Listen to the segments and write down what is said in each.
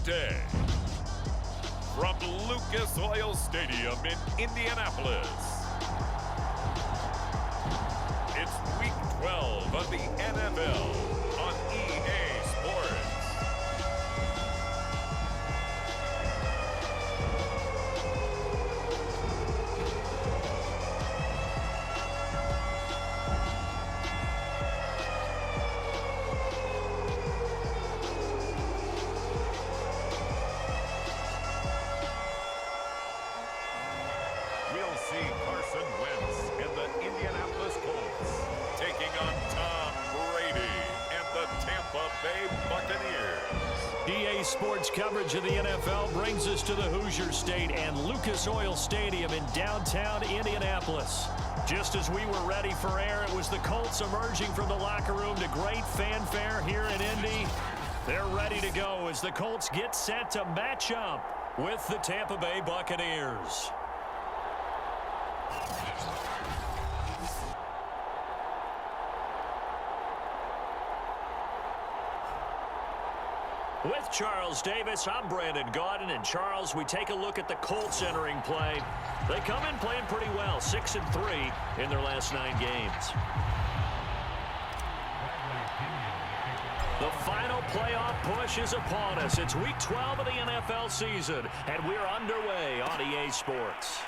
day. From Lucas Oil Stadium in Indianapolis, it's Week 12 of the NFL on EA Sports. We'll see Carson Wentz and the Indianapolis Colts taking on Tom Brady and the Tampa Bay Buccaneers. EA Sports coverage of the NFL brings us to the Hoosier State and Lucas Oil Stadium in downtown Indianapolis. Just as we were ready for air, it was the Colts emerging from the locker room to great fanfare here in Indy. They're ready to go as the Colts get set to match up with the Tampa Bay Buccaneers. With Charles Davis, I'm Brandon Gaudin. And Charles, we take a look at the Colts entering play. They come in playing pretty well, 6-3 in their last 9 games. The final playoff push is upon us. It's Week 12 of the NFL season, and we're underway on EA Sports.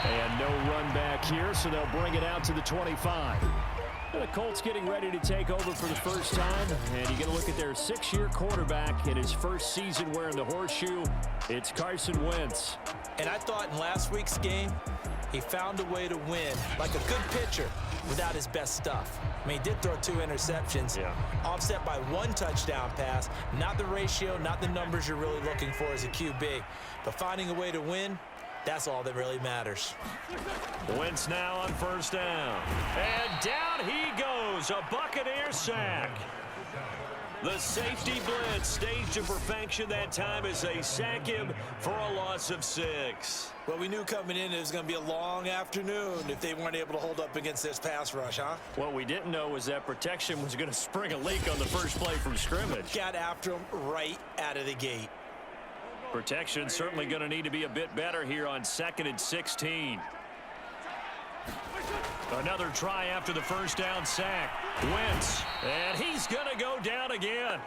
And no run back here, so they'll bring it out to the 25. The Colts getting ready to take over for the first time, and you get a look at their 6-year quarterback in his first season wearing the horseshoe. It's Carson Wentz. And I thought in last week's game, he found a way to win like a good pitcher without his best stuff. I mean, he did throw 2 interceptions, offset by 1 touchdown pass. Not the ratio, not the numbers you're really looking for as a QB. But finding a way to win, that's all that really matters. Wentz now on first down. And down he goes, a Buccaneer sack. The safety blitz staged to perfection that time as they sack him for a loss of 6. Well, we knew coming in it was going to be a long afternoon if they weren't able to hold up against this pass rush, huh? What we didn't know was that protection was going to spring a leak on the first play from scrimmage. Got after him right out of the gate. Protection certainly going to need to be a bit better here on 2nd and 16. Another try after the first down sack. Wentz, and he's going to go down again.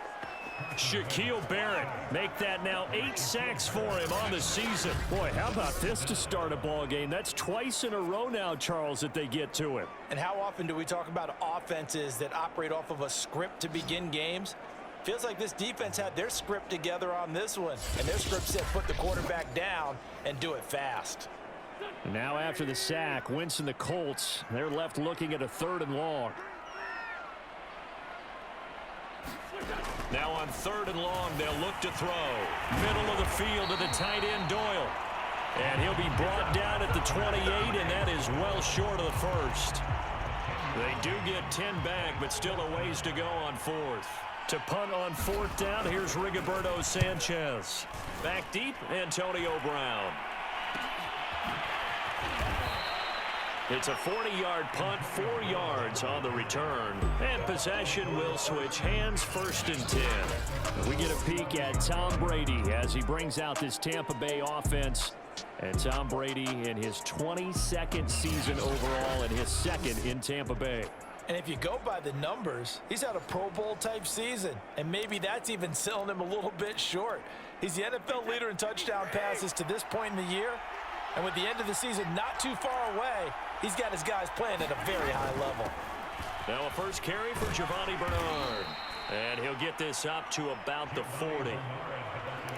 Shaquille Barrett make that now 8 sacks for him on the season. Boy, how about this to start a ball game? That's twice in a row now, Charles, that they get to him. And how often do we talk about offenses that operate off of a script to begin games? Feels like this defense had their script together on this one, and their script said put the quarterback down and do it fast. Now after the sack, Wentz and the Colts, they're left looking at a 3rd and long. Now on 3rd and long, they'll look to throw. Middle of the field to the tight end, Doyle. And he'll be brought down at the 28, and that is well short of the first. They do get 10 back, but still a ways to go on 4th. To punt on 4th down, here's Rigoberto Sanchez. Back deep, Antonio Brown. It's a 40-yard punt, 4 yards on the return. And possession will switch hands, 1st and 10. We get a peek at Tom Brady as he brings out this Tampa Bay offense. And Tom Brady in his 22nd season overall and his 2nd in Tampa Bay. And if you go by the numbers, he's had a Pro Bowl type season. And maybe that's even selling him a little bit short. He's the NFL leader in touchdown passes to this point in the year. And with the end of the season not too far away, he's got his guys playing at a very high level. Now a first carry for Giovanni Bernard. And he'll get this up to about the 40.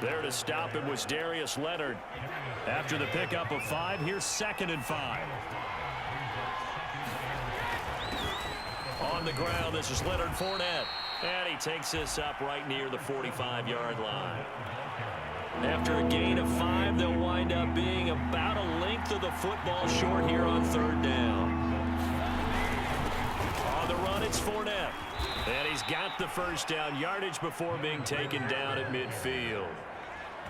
There to stop him was Darius Leonard. After the pickup of 5, here's 2nd and 5. On the ground, this is Leonard Fournette. And he takes this up right near the 45-yard line. After a gain of 5, they'll wind up being about a length of the football short here on 3rd down. On the run, it's Fournette. And he's got the first down, yardage before being taken down at midfield.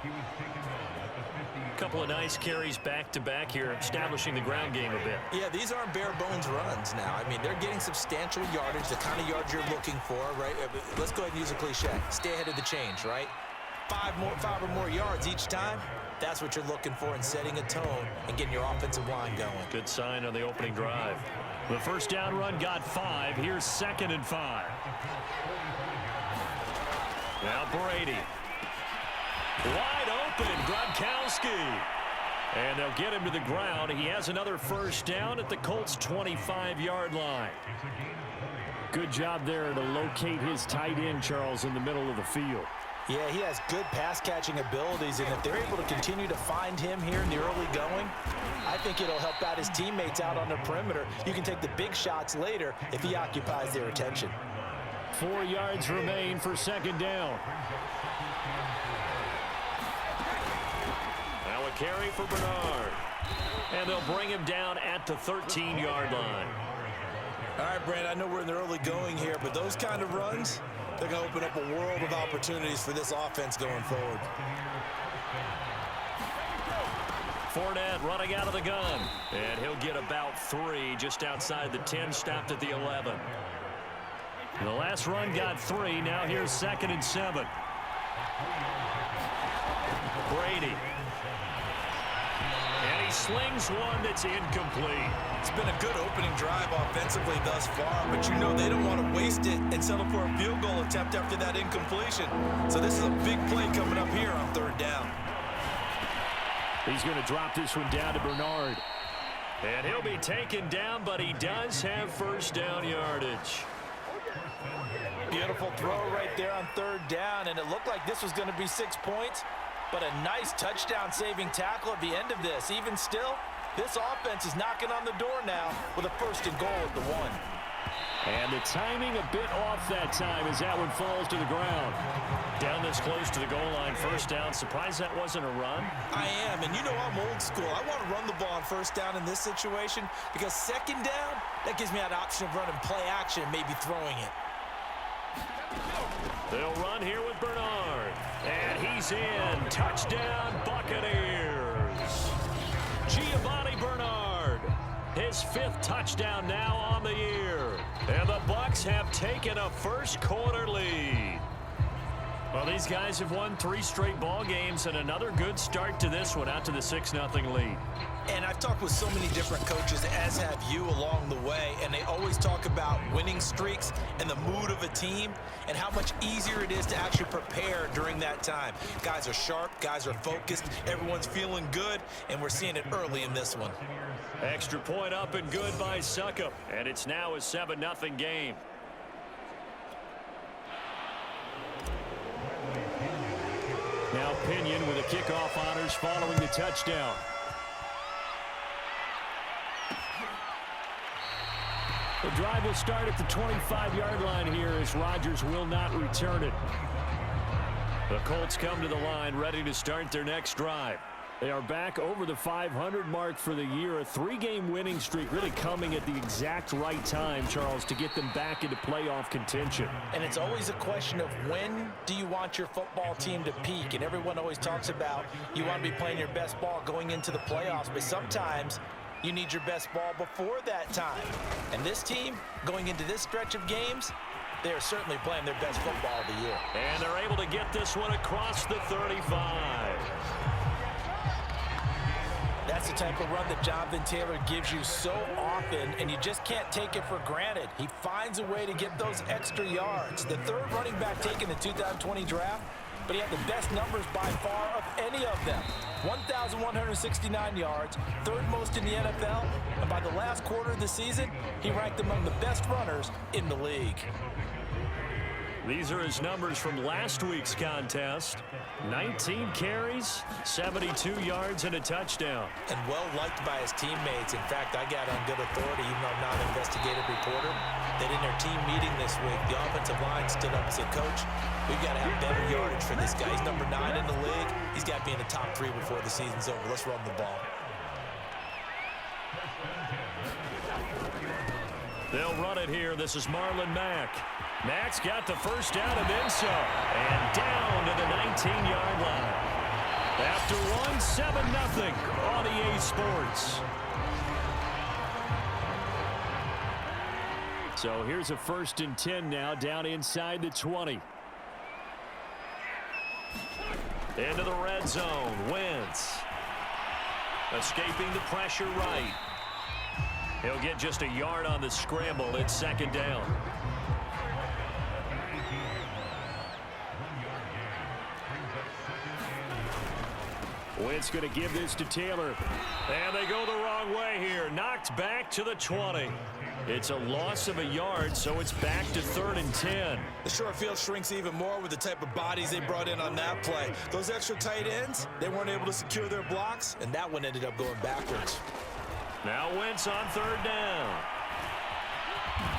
A couple of nice carries back-to-back here, establishing the ground game a bit. Yeah, these aren't bare-bones runs now. I mean, they're getting substantial yardage, the kind of yards you're looking for, right? Let's go ahead and use a cliche. Stay ahead of the change, right? five or more yards each time, that's what you're looking for in setting a tone and getting your offensive line going. Good sign on the opening drive. The first down run got 5. Here's 2nd and 5. Now Brady. Wide open, Gronkowski. And they'll get him to the ground. He has another first down at the Colts' 25-yard line. Good job there to locate his tight end, Charles, in the middle of the field. Yeah, he has good pass-catching abilities, and if they're able to continue to find him here in the early going, I think it'll help out his teammates out on the perimeter. You can take the big shots later if he occupies their attention. 4 yards remain for 2nd down. Now a carry for Bernard. And they'll bring him down at the 13-yard line. All right, Brand, I know we're in the early going here, but those kind of runs, they're going to open up a world of opportunities for this offense going forward. Fournette running out of the gun. And he'll get about 3 just outside the 10, stopped at the 11. The last run got 3. Now here's 2nd and 7. Brady. And he slings one that's incomplete. It's been a good opening drive offensively thus far, but you know they don't want to waste it and settle for a field goal attempt after that incompletion. So this is a big play coming up here on 3rd down. He's going to drop this one down to Bernard. And he'll be taken down, but he does have first down yardage. Beautiful throw right there on 3rd down, and it looked like this was going to be 6 points, but a nice touchdown-saving tackle at the end of this. Even still, this offense is knocking on the door now with a 1st and goal at the 1. And the timing a bit off that time as that one falls to the ground. Down this close to the goal line, 1st down. Surprised that wasn't a run? I am, and you know I'm old school. I want to run the ball on 1st down in this situation because 2nd down, that gives me that option of running play action and maybe throwing it. They'll run here with Bernard. And he's in. Touchdown, Buccaneers. Giovanni Bernard. His 5th touchdown now on the year. And the Bucs have taken a first-quarter lead. Well, these guys have won 3 straight ball games and another good start to this one out to the 6-0 lead. And I've talked with so many different coaches, as have you, along the way, and they always talk about winning streaks and the mood of a team and how much easier it is to actually prepare during that time. Guys are sharp, guys are focused, everyone's feeling good, and we're seeing it early in this one. Extra point up and good by Succop, and it's now a 7-0 game. Now Pinion with a kickoff honors following the touchdown. The drive will start at the 25-yard line here as Rodgers will not return it. The Colts come to the line ready to start their next drive. They are back over the 500 mark for the year. A 3-game winning streak really coming at the exact right time, Charles, to get them back into playoff contention. And it's always a question of when do you want your football team to peak? And everyone always talks about you want to be playing your best ball going into the playoffs, but sometimes you need your best ball before that time. And this team, going into this stretch of games, they are certainly playing their best football of the year. And they're able to get this one across the 35. That's the type of run that Jonathan Taylor gives you so often, and you just can't take it for granted. He finds a way to get those extra yards. The 3rd running back taken in the 2020 draft, but he had the best numbers by far of any of them. 1,169 yards, 3rd most in the NFL, and by the last quarter of the season, he ranked among the best runners in the league. These are his numbers from last week's contest. 19 carries, 72 yards, and a touchdown. And well-liked by his teammates. In fact, I got on good authority, even though I'm not an investigative reporter, that in their team meeting this week, the offensive line stood up and said, Coach, we've got to have better yardage for this guy. He's number 9 in the league. He's got to be in the top 3 before the season's over. Let's run the ball. They'll run it here. This is Marlon Mack. Mack's got the first down and then some. And down to the 19-yard line. After one, 7-0 on EA Sports. So here's a 1st and 10 now down inside the 20. Into the red zone. Wentz. Escaping the pressure right. He'll get just a yard on the scramble. It's second down. Wentz going to give this to Taylor. And they go the wrong way here. Knocked back to the 20. It's a loss of a yard, so it's back to 3rd and 10. The short field shrinks even more with the type of bodies they brought in on that play. Those extra tight ends, they weren't able to secure their blocks, and that one ended up going backwards. Now Wentz on 3rd down.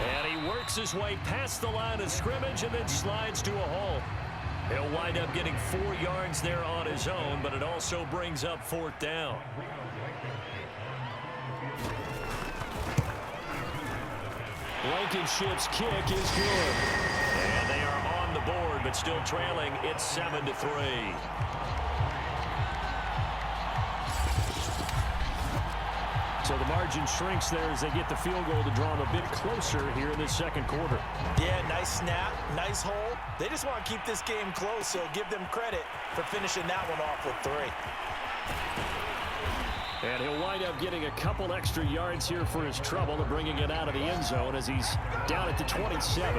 And he works his way past the line of scrimmage and then slides to a halt. He'll wind up getting 4 yards there on his own, but it also brings up 4th down. Blankenship's kick is good. And they are on the board, but still trailing. It's 7-3. So the margin shrinks there as they get the field goal to draw them a bit closer here in this second quarter. Yeah, nice snap, nice hold. They just want to keep this game close, so give them credit for finishing that one off with 3. And he'll wind up getting a couple extra yards here for his trouble and bringing it out of the end zone as he's down at the 27.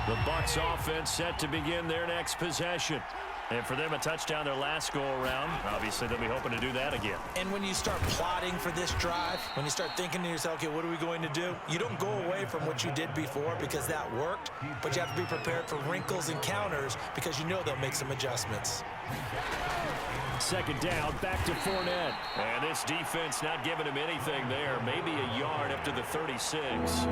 The Bucs offense set to begin their next possession. And for them, a touchdown their last go-around. Obviously, they'll be hoping to do that again. And when you start plotting for this drive, when you start thinking to yourself, okay, what are we going to do? You don't go away from what you did before because that worked, but you have to be prepared for wrinkles and counters because you know they'll make some adjustments. Second down, back to Fournette. And this defense not giving him anything there. Maybe a yard up to the 36.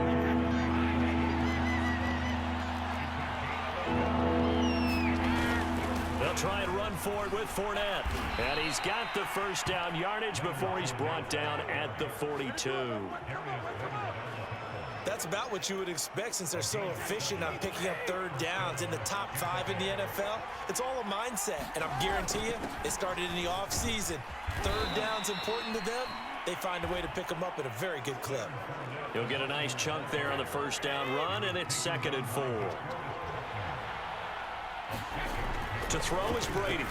They'll try and run forward with Fournette. And he's got the first down yardage before he's brought down at the 42. That's about what you would expect since they're so efficient on picking up 3rd downs in the top 5 in the NFL. It's all a mindset, and I guarantee you it started in the offseason. 3rd down's important to them. They find a way to pick them up at a very good clip. He'll get a nice chunk there on the first down run, and it's 2nd and 4. To throw is Brady.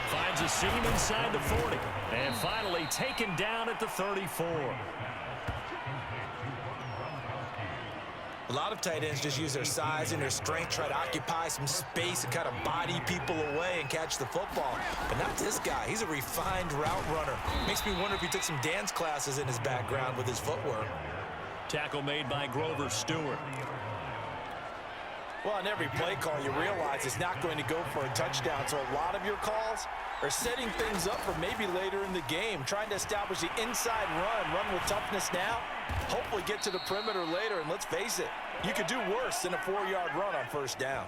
Finds a seam inside the 40. And finally taken down at the 34. A lot of tight ends just use their size and their strength, try to occupy some space and kind of body people away and catch the football. But not this guy. He's a refined route runner. Makes me wonder if he took some dance classes in his background with his footwork. Tackle made by Grover Stewart. Well, on every play call, you realize it's not going to go for a touchdown. So a lot of your calls are setting things up for maybe later in the game, trying to establish the inside run with toughness now, hopefully get to the perimeter later. And let's face it, you could do worse than a 4-yard run on first down.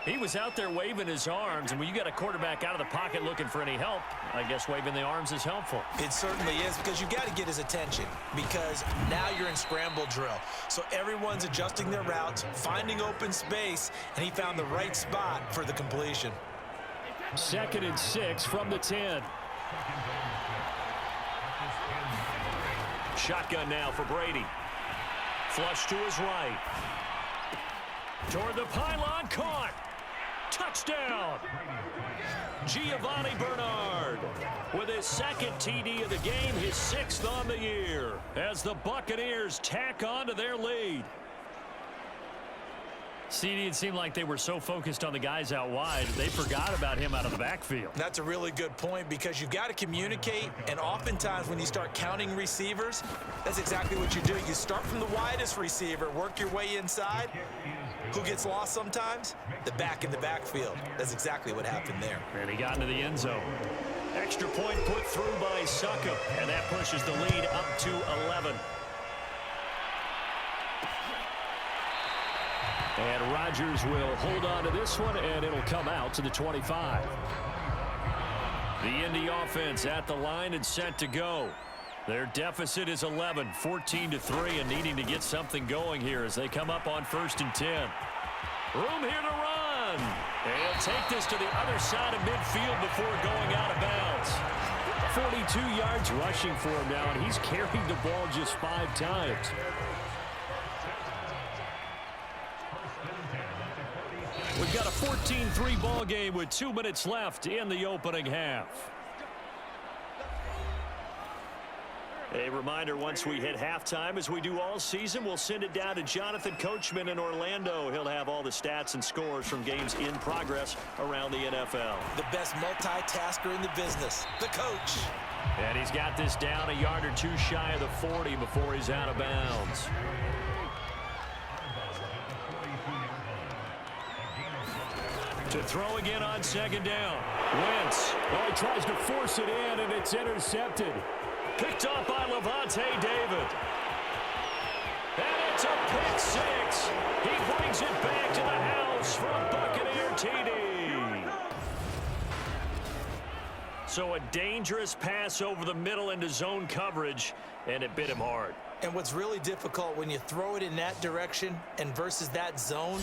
He was out there waving his arms, and when you got a quarterback out of the pocket looking for any help, I guess waving the arms is helpful. It certainly is, because you got to get his attention, because now you're in scramble drill. So everyone's adjusting their routes, finding open space, and he found the right spot for the completion. 2nd and 6 from the 10. Shotgun now for Brady. Flush to his right. Toward the pylon, caught. Touchdown! Giovanni Bernard with his 2nd TD of the game, his 6th on the year, as the Buccaneers tack on to their lead. CD, it seemed like they were so focused on the guys out wide, they forgot about him out of the backfield. That's a really good point, because you got to communicate, and oftentimes when you start counting receivers, that's exactly what you do. You start from the widest receiver, work your way inside. Who gets lost sometimes? The back in the backfield. That's exactly what happened there. And he got into the end zone. Extra point put through by Succop, and that pushes the lead up to 11. And Rodgers will hold on to this one, and it'll come out to the 25. The Indy offense at the line and set to go. Their deficit is 11, 14-3, and needing to get something going here as they come up on 1st and 10. Room here to run. And he'll take this to the other side of midfield before going out of bounds. 42 yards rushing for him now, and he's carried the ball just 5 times. We've got a 14-3 ball game with 2 minutes left in the opening half. A reminder, once we hit halftime, as we do all season, we'll send it down to Jonathan Coachman in Orlando. He'll have all the stats and scores from games in progress around the NFL. The best multitasker in the business, the coach. And he's got this down a yard or two shy of the 40 before he's out of bounds. To throw again on second down. Wentz. Oh, he tries to force it in, and it's intercepted. Picked off by Levante David. And it's a pick six. He brings it back to the house for a Buccaneer TD. So a dangerous pass over the middle into zone coverage, and it bit him hard. And what's really difficult when you throw it in that direction and versus that zone,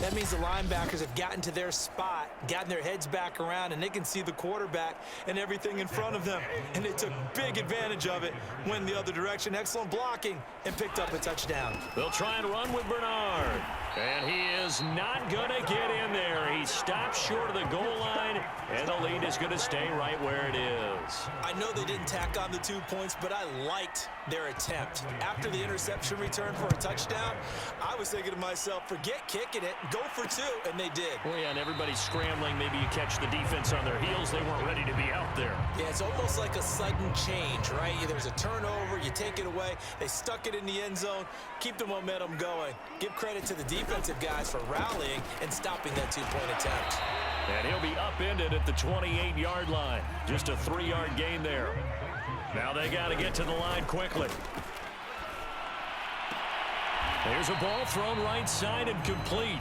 that means the linebackers have gotten to their spot, gotten their heads back around, and they can see the quarterback and everything in front of them. And they took big advantage of it, went the other direction. Excellent blocking, and picked up a touchdown. They'll try and run with Bernard. And he is not going to get in there. He stops short of the goal line, and the lead is going to stay right where it is. I know they didn't tack on the 2 points, but I liked their attempt. After the interception return for a touchdown, I was thinking to myself, forget kicking it, go for two, and they did. Well, yeah, and everybody's scrambling. Maybe you catch the defense on their heels. They weren't ready to be out there. Yeah, it's almost like a sudden change, right? There's a turnover, you take it away, they stuck it in the end zone, keep the momentum going. Give credit to the defensive guys for rallying and stopping that 2-point attempt. And he'll be upended at the 28-yard line. Just a 3-yard gain there. Now they got to get to the line quickly. There's a ball thrown right side and complete.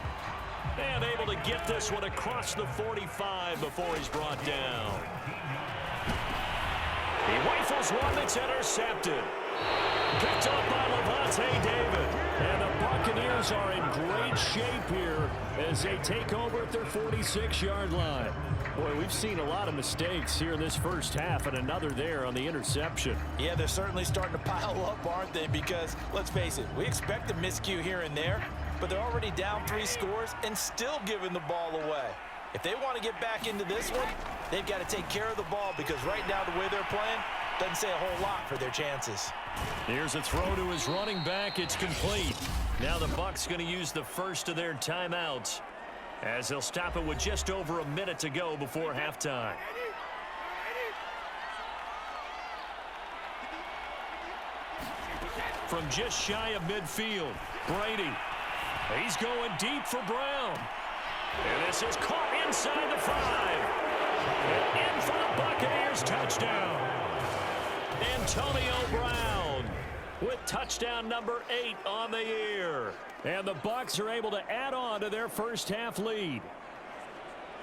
And able to get this one across the 45 before he's brought down. He rifles one that's intercepted. Picked up by Levante David. And the Buccaneers are in great shape here as they take over at their 46-yard line. Boy, we've seen a lot of mistakes here in this first half, and another there on the interception. Yeah, they're certainly starting to pile up, aren't they? Because, let's face it, we expect a miscue here and there, but they're already down 3 scores and still giving the ball away. If they want to get back into this one, they've got to take care of the ball, because right now the way they're playing doesn't say a whole lot for their chances. Here's a throw to his running back. It's complete. Now the Bucs going to use the first of their timeouts as they'll stop it with just over a minute to go before halftime. From just shy of midfield, Brady. He's going deep for Brown. And this is caught inside the 5. And in for the Buccaneers touchdown. Antonio Brown with touchdown number 8 on the year. And the Bucs are able to add on to their first half lead.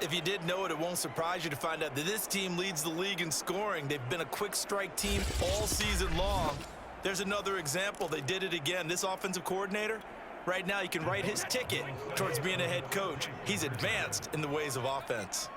If you did know it, it won't surprise you to find out that this team leads the league in scoring. They've been a quick strike team all season long. There's another example. They did it again. This offensive coordinator, right now, you can write his ticket towards being a head coach. He's advanced in the ways of offense.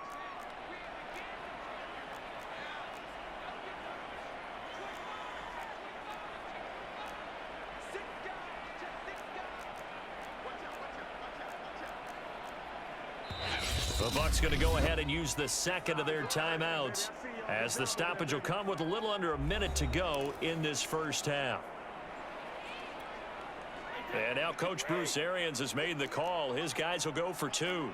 The Bucs going to go ahead and use the second of their timeouts as the stoppage will come with a little under a minute to go in this first half. And now Coach Bruce Arians has made the call. His guys will go for 2.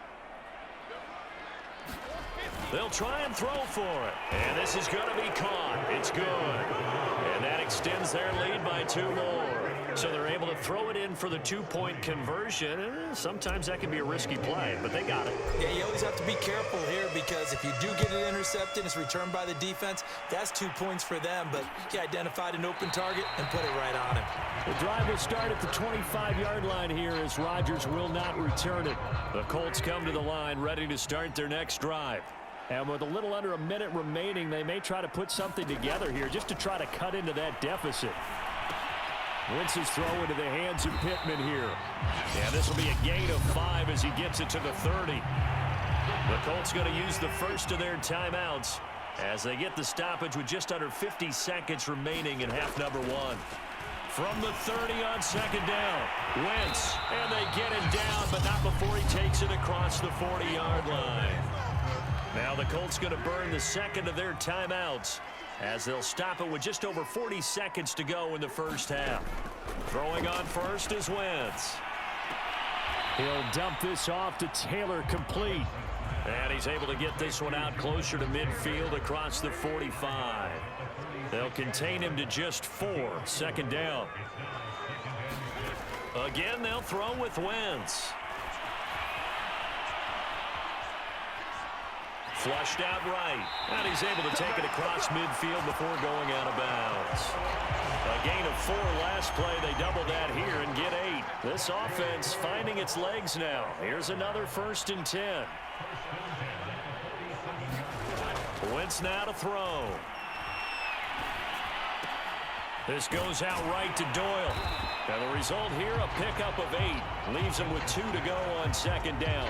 They'll try and throw for it. And this is going to be caught. It's good. And that extends their lead by 2 more. So they're able to throw it in for the 2-point conversion. Sometimes that can be a risky play, but they got it. Yeah, you always have to be careful here, because if you do get it intercepted, it's returned by the defense, that's 2 points for them. But he identified an open target and put it right on him. The drive will start at the 25-yard line here as Rodgers will not return it. The Colts come to the line ready to start their next drive. And with a little under a minute remaining, they may try to put something together here just to try to cut into that deficit. Wentz's throw into the hands of Pittman here. And this will be a gain of 5 as he gets it to the 30. The Colts going to use the first of their timeouts as they get the stoppage with just under 50 seconds remaining in half number 1. From the 30 on second down. Wentz, and they get him down, but not before he takes it across the 40-yard line. Now the Colts going to burn the second of their timeouts as they'll stop it with just over 40 seconds to go in the first half. Throwing on first is Wentz. He'll dump this off to Taylor, complete. And he's able to get this one out closer to midfield across the 45. They'll contain him to just 4. Second down. Again, they'll throw with Wentz. Flushed out right. And he's able to take it across midfield before going out of bounds. A gain of 4 last play. They double that here and get 8. This offense finding its legs now. Here's another 1st and 10. Wentz now to throw. This goes out right to Doyle. And the result here, a pickup of 8. Leaves him with 2 to go on second down.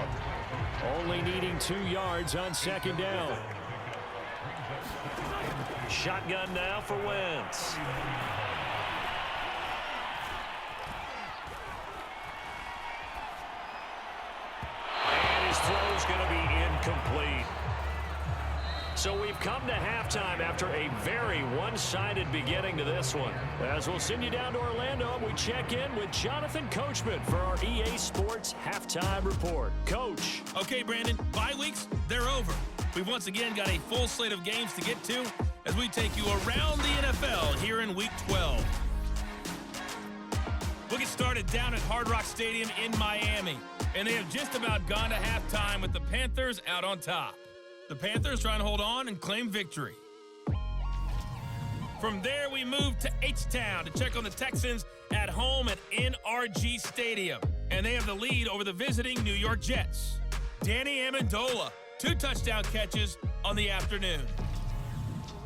Only needing 2 yards on second down. Shotgun now for Wentz. And his throw's going to be incomplete. So we've come to halftime after a very one-sided beginning to this one. As we'll send you down to Orlando, we check in with Jonathan Coachman for our EA Sports Halftime Report. Coach. Okay, Brandon, bye weeks, they're over. We've once again got a full slate of games to get to as we take you around the NFL here in Week 12. We'll get started down at Hard Rock Stadium in Miami, and they have just about gone to halftime with the Panthers out on top. The Panthers trying to hold on and claim victory. From there, we move to H-Town to check on the Texans at home at NRG Stadium. And they have the lead over the visiting New York Jets. Danny Amendola, 2 touchdown catches on the afternoon.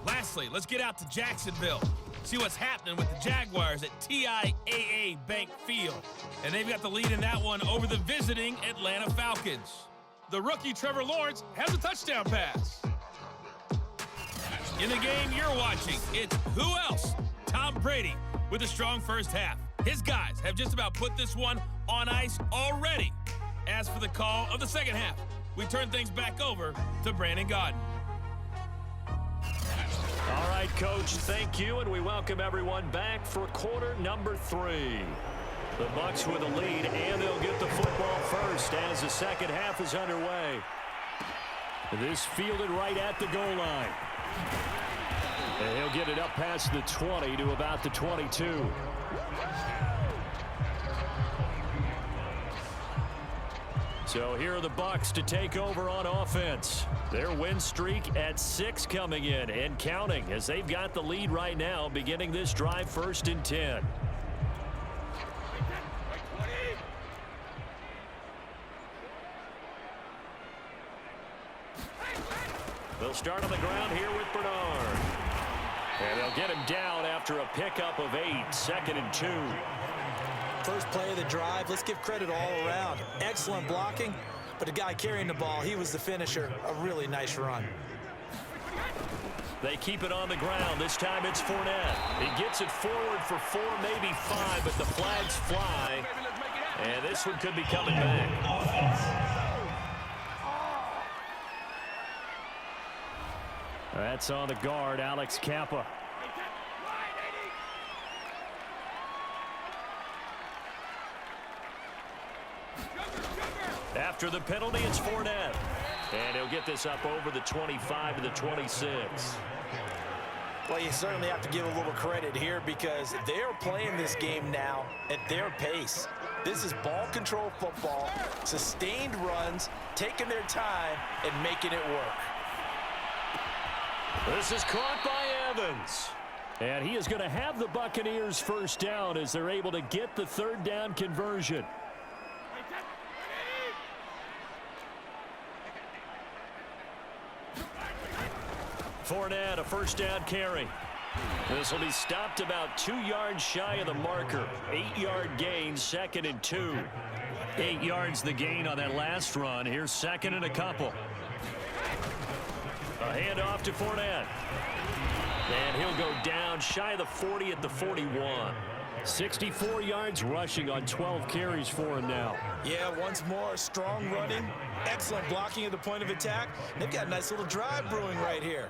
Lastly, let's get out to Jacksonville. See what's happening with the Jaguars at TIAA Bank Field. And they've got the lead in that one over the visiting Atlanta Falcons. The rookie Trevor Lawrence has a touchdown pass. In the game you're watching, it's who else? Tom Brady with a strong first half. His guys have just about put this one on ice already. As for the call of the second half, we turn things back over to Brandon Gaudin. All right, Coach, thank you, and we welcome everyone back for quarter number 3. The Bucs with a lead, and they'll get the football first as the second half is underway. This fielded right at the goal line. And he'll get it up past the 20 to about the 22. So here are the Bucs to take over on offense. Their win streak at 6 coming in and counting as they've got the lead right now beginning this drive 1st and 10. They'll start on the ground here with Bernard. And they'll get him down after a pickup of 8, 2nd and 2. First play of the drive, let's give credit all around. Excellent blocking, but the guy carrying the ball, he was the finisher. A really nice run. They keep it on the ground. This time it's Fournette. He gets it forward for 4, maybe 5, but the flags fly. And this one could be coming back. That's on the guard, Alex Kappa. After the penalty, it's Fournette. And he'll get this up over the 25 to the 26. Well, you certainly have to give a little credit here because they're playing this game now at their pace. This is ball control football, sustained runs, taking their time and making it work. This is caught by Evans. And he is going to have the Buccaneers first down as they're able to get the 3rd down conversion. Fournette, a first down carry. This will be stopped about 2 yards shy of the marker. 8-yard gain, 2nd and 2. 8 yards the gain on that last run. Here's 2nd and a couple. A handoff to Fournette. And he'll go down shy of the 40 at the 41. 64 yards rushing on 12 carries for him now. Yeah, once more, strong running, excellent blocking at the point of attack. They've got a nice little drive brewing right here.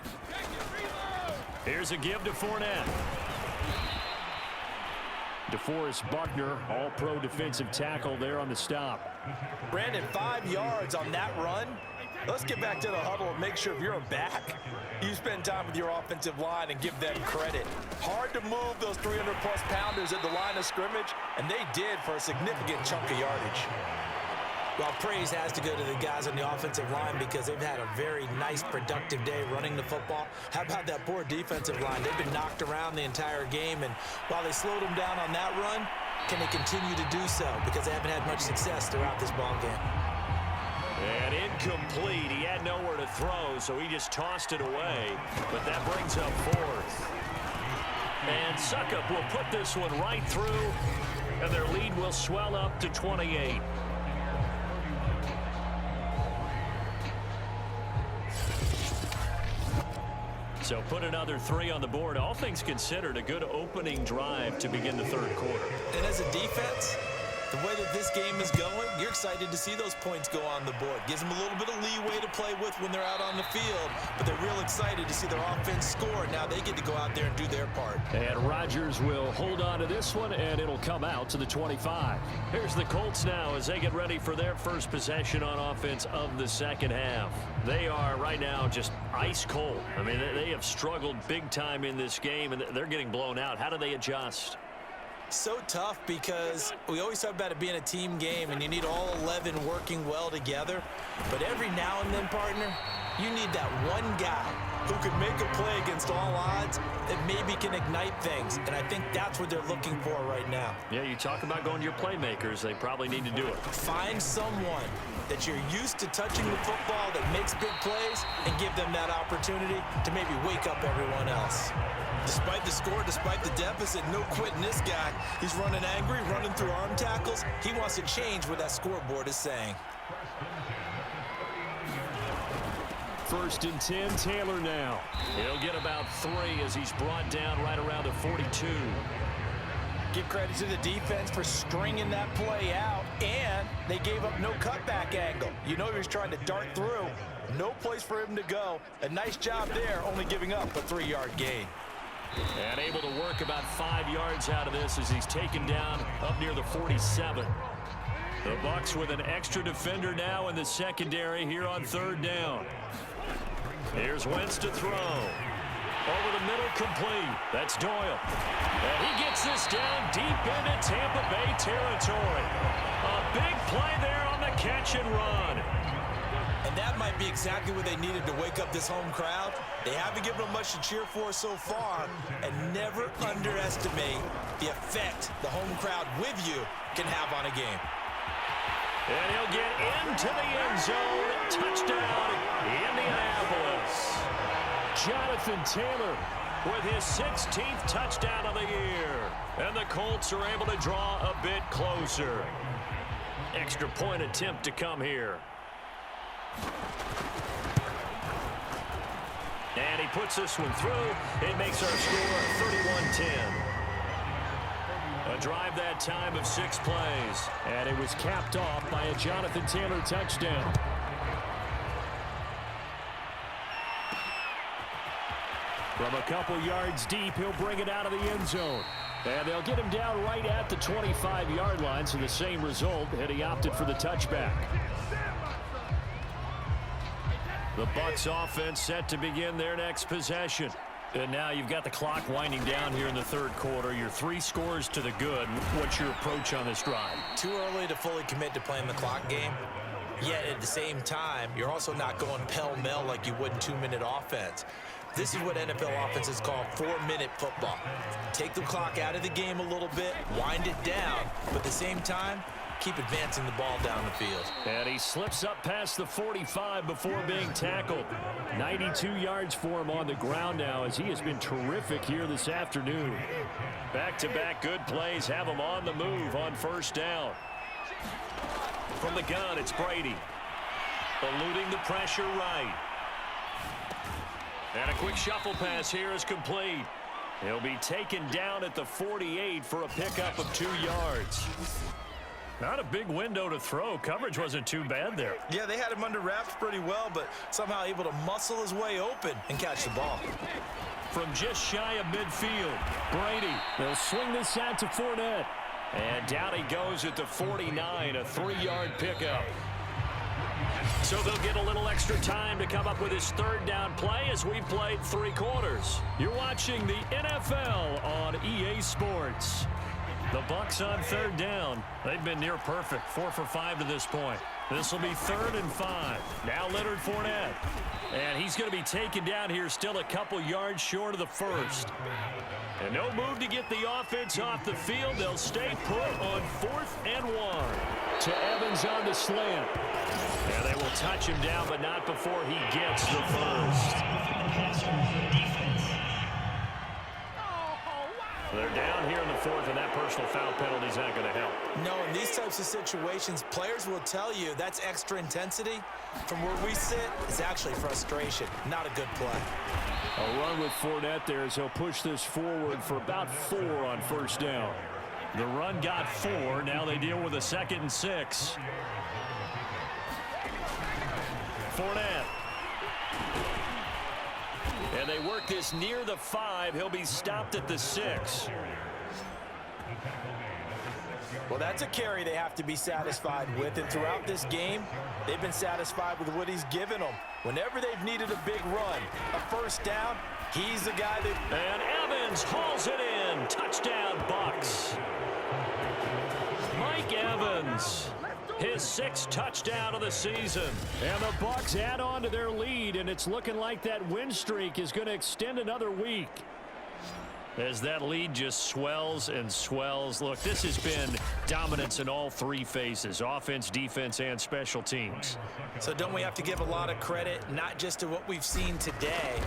Here's a give to Fournette. DeForest Buckner, all-pro defensive tackle there on the stop. Brandon, 5 yards on that run. Let's get back to the huddle and make sure if you're a back, you spend time with your offensive line and give them credit. Hard to move those 300-plus pounders at the line of scrimmage, and they did for a significant chunk of yardage. Well, praise has to go to the guys on the offensive line because they've had a very nice, productive day running the football. How about that poor defensive line? They've been knocked around the entire game, and while they slowed them down on that run, can they continue to do so? Because they haven't had much success throughout this ball game. And incomplete. He had nowhere to throw, so he just tossed it away. But that brings up fourth. And Suckup will put this one right through, and their lead will swell up to 28. So put another 3 on the board. All things considered, a good opening drive to begin the third quarter. And as a defense, the way that this game is going, you're excited to see those points go on the board. Gives them a little bit of leeway to play with when they're out on the field, but they're real excited to see their offense score. Now they get to go out there and do their part. And Rodgers will hold on to this one, and it'll come out to the 25. Here's the Colts now as they get ready for their first possession on offense of the second half. They are right now just ice cold. I mean, they have struggled big time in this game, and they're getting blown out. How do they adjust? So tough because we always talk about it being a team game and you need all 11 working well together. But every now and then, partner, you need that one guy who can make a play against all odds that maybe can ignite things. And I think that's what they're looking for right now. Yeah, you talk about going to your playmakers. They probably need to do it. Find someone that you're used to touching the football that makes big plays and give them that opportunity to maybe wake up everyone else. Despite the score, despite the deficit, no quitting this guy. He's running angry, running through arm tackles. He wants to change what that scoreboard is saying. 1st and 10, Taylor now. He'll get about 3 as he's brought down right around the 42. Give credit to the defense for stringing that play out, and they gave up no cutback angle. You know he was trying to dart through. No place for him to go. A nice job there, only giving up a 3-yard gain. And able to work about 5 yards out of this as he's taken down up near the 47. The Bucs with an extra defender now in the secondary here on 3rd down. Here's Wentz to throw. Over the middle, complete. That's Doyle. And he gets this down deep into Tampa Bay territory. A big play there on the catch and run. And that might be exactly what they needed to wake up this home crowd. They haven't given them much to cheer for so far, and never underestimate the effect the home crowd with you can have on a game. And he'll get into the end zone. Touchdown, Indianapolis. Jonathan Taylor with his 16th touchdown of the year. And the Colts are able to draw a bit closer. Extra point attempt to come here. And he puts this one through. It makes our score 31-10. A drive that time of 6 plays. And it was capped off by a Jonathan Taylor touchdown. From a couple yards deep, he'll bring it out of the end zone. And they'll get him down right at the 25-yard line, so the same result, and he opted for the touchback. The Bucs offense set to begin their next possession. And now you've got the clock winding down here in the 3rd quarter. You're 3 scores to the good. What's your approach on this drive? Too early to fully commit to playing the clock game. Yet at the same time, you're also not going pell-mell like you would in 2-minute offense. This is what NFL offenses call 4-minute football. Take the clock out of the game a little bit, wind it down, but at the same time, keep advancing the ball down the field. And he slips up past the 45 before being tackled. 92 yards for him on the ground now as he has been terrific here this afternoon. Back-to-back good plays have him on the move on 1st down. From the gun, it's Brady. Eluding the pressure right. And a quick shuffle pass here is complete. He'll be taken down at the 48 for a pickup of 2 yards. Not a big window to throw. Coverage wasn't too bad there. Yeah, they had him under wraps pretty well, but somehow able to muscle his way open and catch the ball. From just shy of midfield, Brady. They'll swing this out to Fournette. And down he goes at the 49, a 3-yard pickup. So they'll get a little extra time to come up with his 3rd down play as we've played 3 quarters. You're watching the NFL on EA Sports. The Bucs on 3rd down. They've been near perfect, 4 for 5 to this point. This will be 3rd and 5. Now Leonard Fournette. And he's going to be taken down here still a couple yards short of the 1st. And no move to get the offense off the field. They'll stay put on 4th and 1. To Evans on the slant. And they will touch him down, but not before he gets the 1st. They're down here in the 4th, and that personal foul penalty is not going to help. No, in these types of situations, players will tell you that's extra intensity. From where we sit, it's actually frustration, not a good play. A run with Fournette there as he'll push this forward for about 4 on 1st down. The run got 4. Now they deal with a 2nd and 6. Fournette. And they work this near the 5. He'll be stopped at the 6. Well, that's a carry they have to be satisfied with. And throughout this game, they've been satisfied with what he's given them. Whenever they've needed a big run, a 1st down, he's the guy that... And Evans hauls it in. Touchdown, Bucs. Mike Evans. His 6th touchdown of the season. And the Bucs add on to their lead, and it's looking like that win streak is going to extend another week. As that lead just swells and swells. Look, this has been dominance in all 3 phases, offense, defense, and special teams. So don't we have to give a lot of credit, not just to what we've seen today,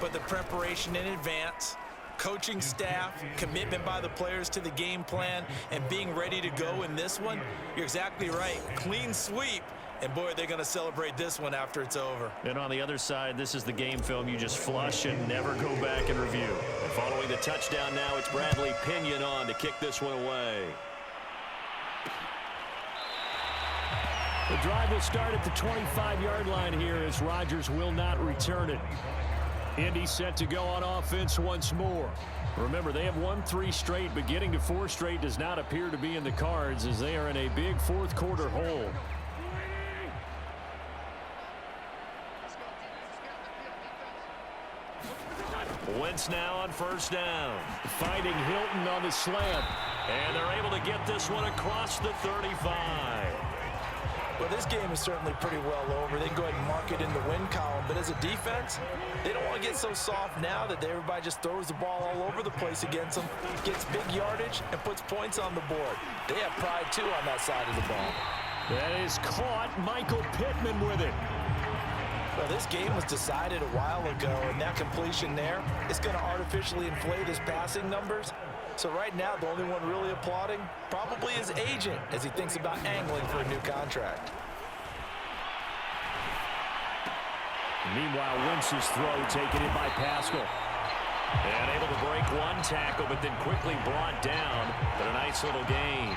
but the preparation in advance, coaching staff, commitment by the players to the game plan, and being ready to go in this one? You're exactly right. Clean sweep. And, boy, they're going to celebrate this one after it's over. And on the other side, this is the game film you just flush and never go back and review. And following the touchdown now, it's Bradley Pinion on to kick this one away. The drive will start at the 25-yard line here as Rodgers will not return it. Indy set to go on offense once more. Remember, they have won 3 straight, but getting to 4 straight does not appear to be in the cards as they are in a big 4th quarter hole. Wentz now on 1st down. Finding Hilton on the slant. And they're able to get this one across the 35. Well, this game is certainly pretty well over. They can go ahead and mark it in the win column. But as a defense, they don't want to get so soft now that everybody just throws the ball all over the place against them, gets big yardage, and puts points on the board. They have pride, too, on that side of the ball. That is caught. Michael Pittman with it. Well, this game was decided a while ago, and that completion there is going to artificially inflate his passing numbers. So right now, the only one really applauding probably his agent as he thinks about angling for a new contract. Meanwhile, Wentz's throw taken in by Pascal. And able to break one tackle, but then quickly brought down. But a nice little gain.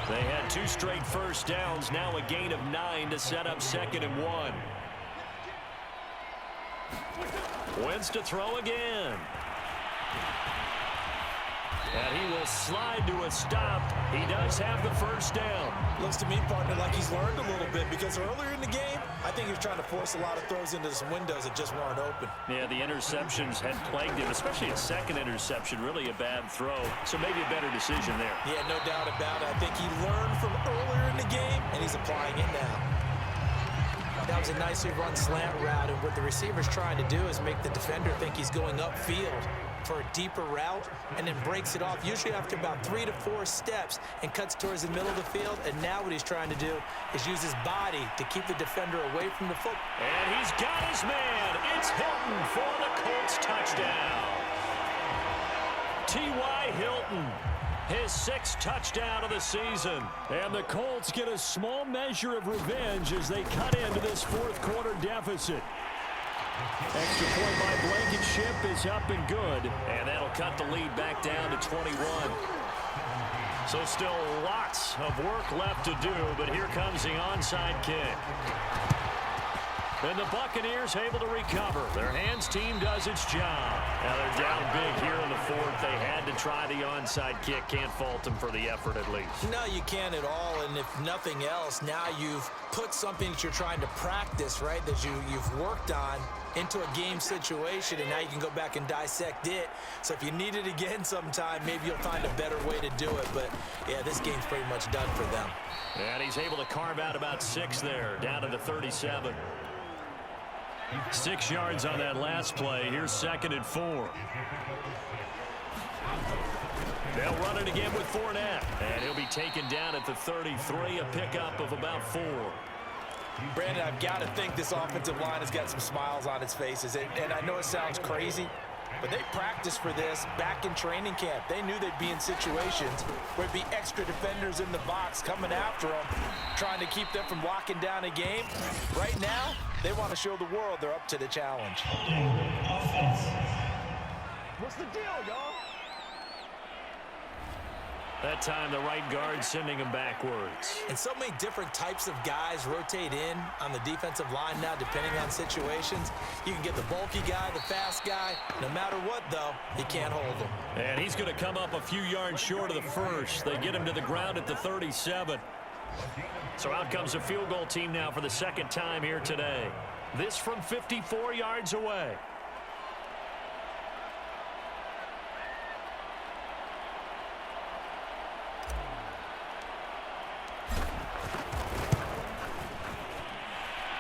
They had 2 straight 1st downs, now a gain of 9 to set up 2nd and 1. Wentz to throw again. And he will slide to a stop. He does have the 1st down. Looks to me, partner, like he's learned a little bit because earlier in the game, I think he was trying to force a lot of throws into some windows that just weren't open. Yeah, the interceptions had plagued him, especially a 2nd interception, really a bad throw. So maybe a better decision there. Yeah, no doubt about it. I think he learned from earlier in the game, and he's applying it now. That was a nicely run slant route, and what the receiver's trying to do is make the defender think he's going upfield for a deeper route and then breaks it off, usually after about 3 to 4 steps, and cuts towards the middle of the field. And now what he's trying to do is use his body to keep the defender away from the football. And he's got his man. It's Hilton for the Colts touchdown. T.Y. Hilton. His 6th touchdown of the season. And the Colts get a small measure of revenge as they cut into this 4th quarter deficit. Extra point by Blankenship is up and good. And that'll cut the lead back down to 21. So still lots of work left to do, but here comes the onside kick. And the Buccaneers able to recover. Their hands team does its job. Now they're down big here in the fourth. They had to try the onside kick. Can't fault them for the effort at least. No, you can't at all. And if nothing else, now you've put something that you're trying to practice, right, that you've worked on into a game situation, and now you can go back and dissect it. So if you need it again sometime, maybe you'll find a better way to do it. But, yeah, this game's pretty much done for them. And he's able to carve out about 6 there, down to the 37. 6 yards on that last play. Here's 2nd and 4. They'll run it again with Fournette, and he'll be taken down at the 33, a pickup of about 4. Brandon, I've got to think this offensive line has got some smiles on its faces. And I know it sounds crazy, but they practiced for this back in training camp. They knew they'd be in situations where there'd be extra defenders in the box coming after them, trying to keep them from locking down a game. Right now, they want to show the world they're up to the challenge. What's the deal, y'all? That time, the right guard sending him backwards. And so many different types of guys rotate in on the defensive line now, depending on situations. You can get the bulky guy, the fast guy. No matter what, though, you can't hold him. And he's going to come up a few yards short of the first. They get him to the ground at the 37. So out comes a field goal team now for the 2nd time here today. This from 54 yards away.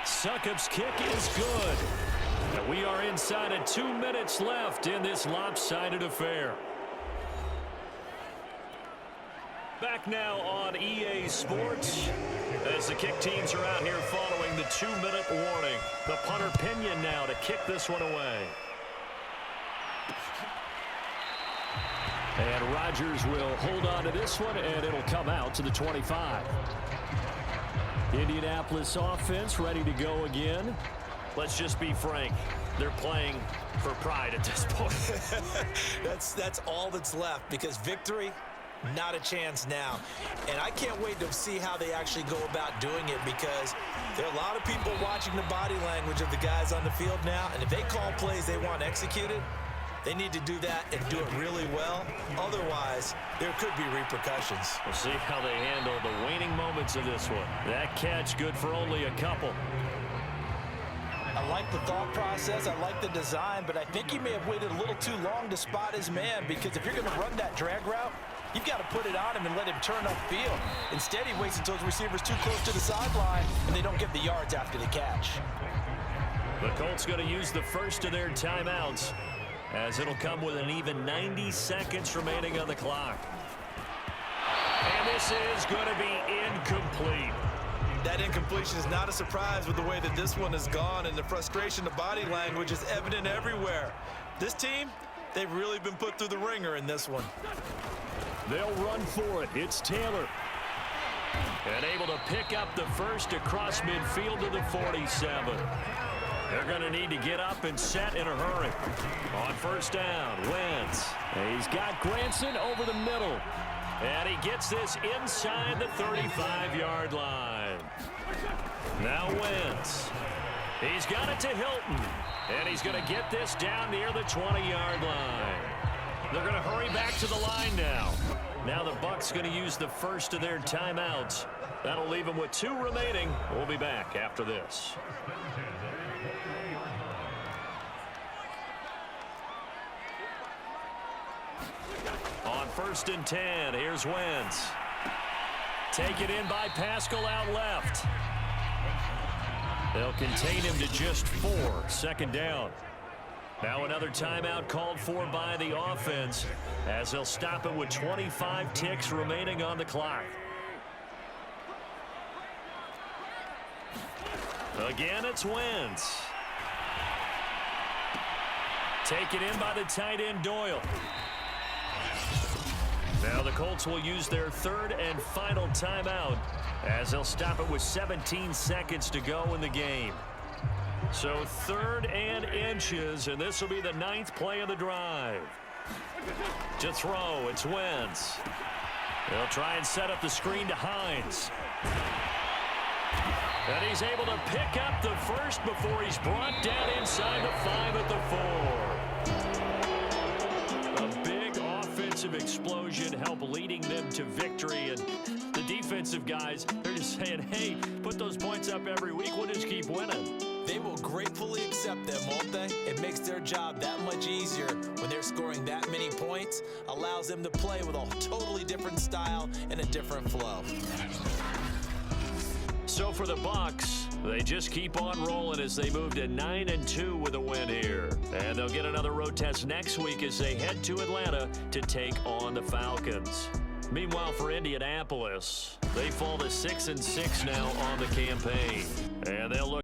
Succop's kick is good. And we are inside of 2 minutes left in this lopsided affair. Back now on EA Sports as the kick teams are out here following the 2-minute warning. The punter Pinion now to kick this one away. And Rodgers will hold on to this one, and it'll come out to the 25. Indianapolis offense ready to go again. Let's just be frank. They're playing for pride at this point. That's all that's left, because victory, not a chance now. And I can't wait to see how they actually go about doing it, because there are a lot of people watching the body language of the guys on the field now, and if they call plays they want executed, they need to do that and do it really well. Otherwise, there could be repercussions. We'll see how they handle the waning moments of this one. That catch good for only a couple. I like the thought process. I like the design, but I think he may have waited a little too long to spot his man, because if you're going to run that drag route, you've got to put it on him and let him turn upfield. Instead, he waits until his receiver's too close to the sideline, and they don't get the yards after the catch. The Colts going to use the first of their timeouts, as it'll come with an even 90 seconds remaining on the clock. And this is going to be incomplete. That incompletion is not a surprise with the way that this one has gone, and the frustration of body language is evident everywhere. This team, they've really been put through the ringer in this one. They'll run for it. It's Taylor. And able to pick up the first across midfield to the 47. They're going to need to get up and set in a hurry. On first down, Wentz. He's got Granson over the middle. And he gets this inside the 35-yard line. Now Wentz. He's got it to Hilton. And he's going to get this down near the 20-yard line. They're going to hurry back to the line now. Now the Bucs going to use the first of their timeouts. That'll leave them with 2 remaining. We'll be back after this. On first and 10, here's Wentz. Taken in by Pascal out left. They'll contain him to just 4. 2nd down. Now another timeout called for by the offense, as they'll stop it with 25 ticks remaining on the clock. Again, it's Wentz. Taken in by the tight end Doyle. Now the Colts will use their 3rd and final timeout, as they'll stop it with 17 seconds to go in the game. So 3rd and inches, and this will be the 9th play of the drive. To throw, it's Wentz. They'll try and set up the screen to Hines. And he's able to pick up the first before he's brought down inside the 5 at the 4. A big offensive explosion helped leading them to victory. And the defensive guys, they're just saying, hey, put those points up every week. We'll just keep winning. They will gratefully accept them, won't they? It makes their job that much easier when they're scoring that many points. Allows them to play with a totally different style and a different flow. So for the Bucs, they just keep on rolling as they move to 9-2 with a win here. And they'll get another road test next week as they head to Atlanta to take on the Falcons. Meanwhile, for Indianapolis, they fall to 6-6 now on the campaign. And they'll look